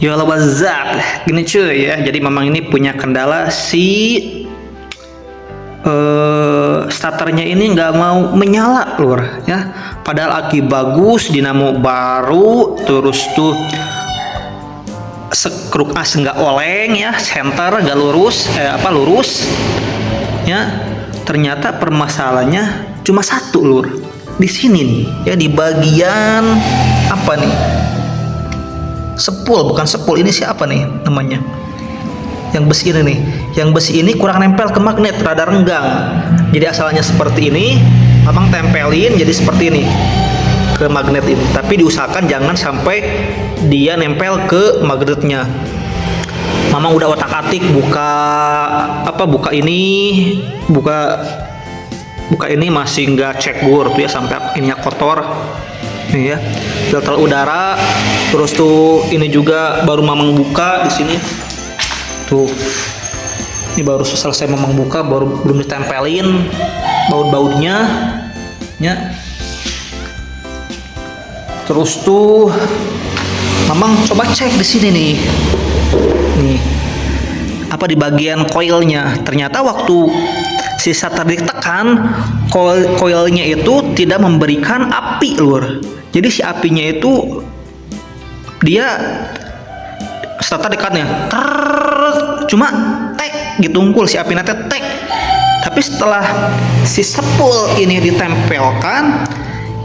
Ya Allah wazab. Gini cuy ya, jadi memang ini punya kendala si starternya ini nggak mau menyala lur ya. Padahal aki bagus, dinamo baru, terus tuh sekruk as nggak oleng ya, center nggak lurus, lurus ya. Ternyata permasalahannya cuma satu lur, di sini nih ya, di bagian apa nih, sepul, bukan sepul, ini siapa nih namanya, yang besi ini nih, yang besi ini kurang nempel ke magnet, rada renggang. Jadi asalnya seperti ini, abang tempelin jadi seperti ini ke magnet ini, tapi diusahakan jangan sampai dia nempel ke magnetnya. Mamang udah otak-atik buka ini masih nggak cek bur tuh ya, sampai ininya kotor nih ya, filter udara. Terus tuh ini juga baru mamang buka di sini tuh, ini baru selesai mamang buka, belum ditempelin baut-bautnya ya. Terus tuh mamang coba cek di sini nih apa di bagian koilnya. Ternyata waktu si starter ditekan, koilnya itu tidak memberikan api lur. Jadi si apinya itu dia starter dekatnya cuma tek gitu, unggul si apinya tek. Tapi setelah si sepul ini ditempelkan,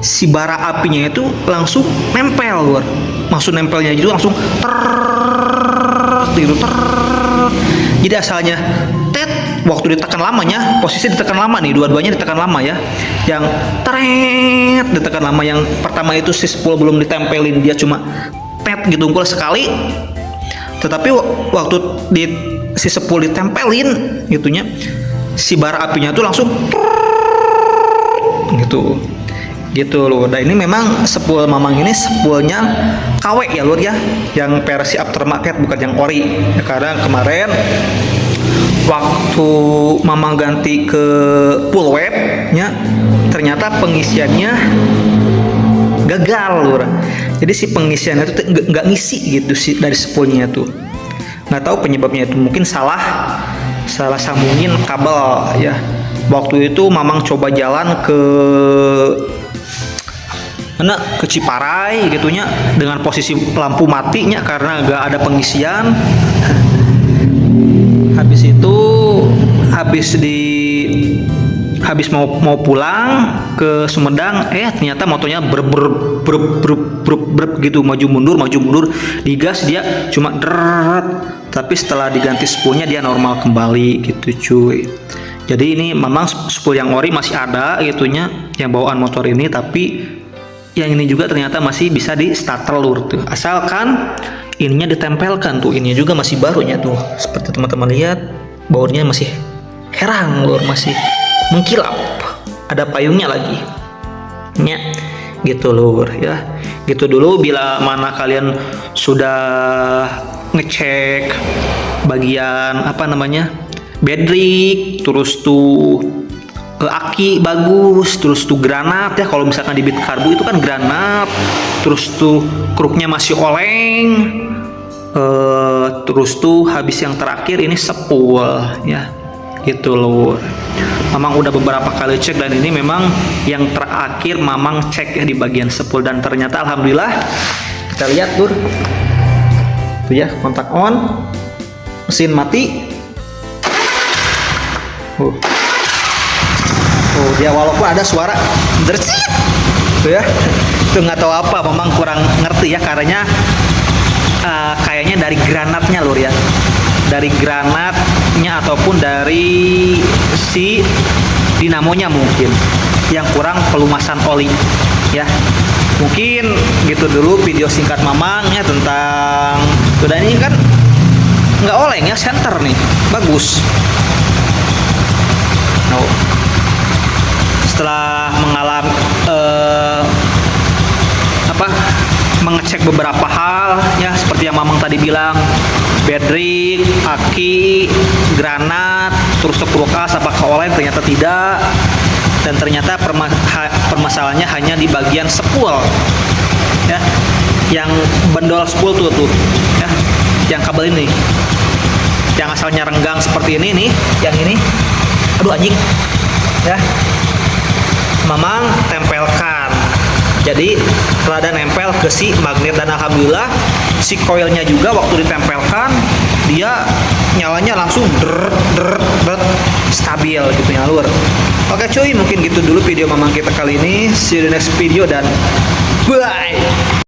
si bara apinya itu langsung nempel lur. Maksud nempelnya itu langsung gitu. Jadi asalnya tet, waktu ditekan lamanya, posisi ditekan lama nih, dua-duanya ditekan lama ya. Yang tret ditekan lama, yang pertama itu si spool belum ditempelin, dia cuma tet gitu unggul sekali. Tetapi waktu si spool ditempelin gitunya, si bara apinya tuh langsung gitu loh. Dan ini memang spool mamang ini spoolnya KW ya lur ya, yang versi aftermarket bukan yang ori ya, karena kemarin waktu mamang ganti ke full web nya, ternyata pengisiannya gagal lur. Jadi si pengisiannya itu nggak ngisi gitu sih dari spoolnya tuh. Nggak tahu penyebabnya itu, mungkin salah sambungin kabel ya. Waktu itu mamang coba jalan ke Ciparai gitunya dengan posisi lampu matinya karena gak ada pengisian. Habis mau pulang ke Sumedang, ternyata motornya gitu, maju mundur digas dia cuma deret. Tapi setelah diganti spoolnya dia normal kembali gitu cuy. Jadi ini memang spool yang ori masih ada gitunya, yang bawaan motor ini, tapi yang ini juga ternyata masih bisa di starter lur tuh, asalkan ininya ditempelkan tuh. Ini juga masih barunya tuh, seperti teman-teman lihat, bautnya masih herang lur, masih mengkilap, ada payungnya lagi nya gitu lur ya. Gitu dulu. Bila mana kalian sudah ngecek bagian bedrik, terus tuh aki bagus, terus tuh granat ya, kalau misalkan di bit karbu itu kan granat, terus tuh kruknya masih oleng, terus tuh habis yang terakhir ini sepul ya gitu loh. Mamang udah beberapa kali cek, dan ini memang yang terakhir mamang cek ya di bagian sepul, dan ternyata alhamdulillah kita lihat lur tuh ya, kontak on, mesin mati. Dia walaupun ada suara dercit tuh ya, itu nggak tahu apa, memang kurang ngerti ya, karena kayaknya dari granatnya lur ya, dari granatnya ataupun dari si dinamonya mungkin yang kurang pelumasan oli ya. Mungkin gitu dulu video singkat mamang ya tentang udah. Ini kan nggak oleng ya, center nih bagus. Setelah mengalami mengecek beberapa hal ya, seperti yang mamang tadi bilang, bedrik, aki, granat, terus kulkas apakah oleng, ternyata tidak. Dan ternyata permasalahannya hanya di bagian spool ya. yang bendol spool tuh ya, yang kabel ini yang asalnya renggang seperti ini nih, yang ini aduh anjing ya, Mamang tempelkan. Jadi rada nempel ke si magnet, dan alhamdulillah si koilnya juga waktu ditempelkan dia nyalanya langsung stabil gitu, nyalur. Oke cuy, mungkin gitu dulu video Mamang kita kali ini. See you the next video dan bye.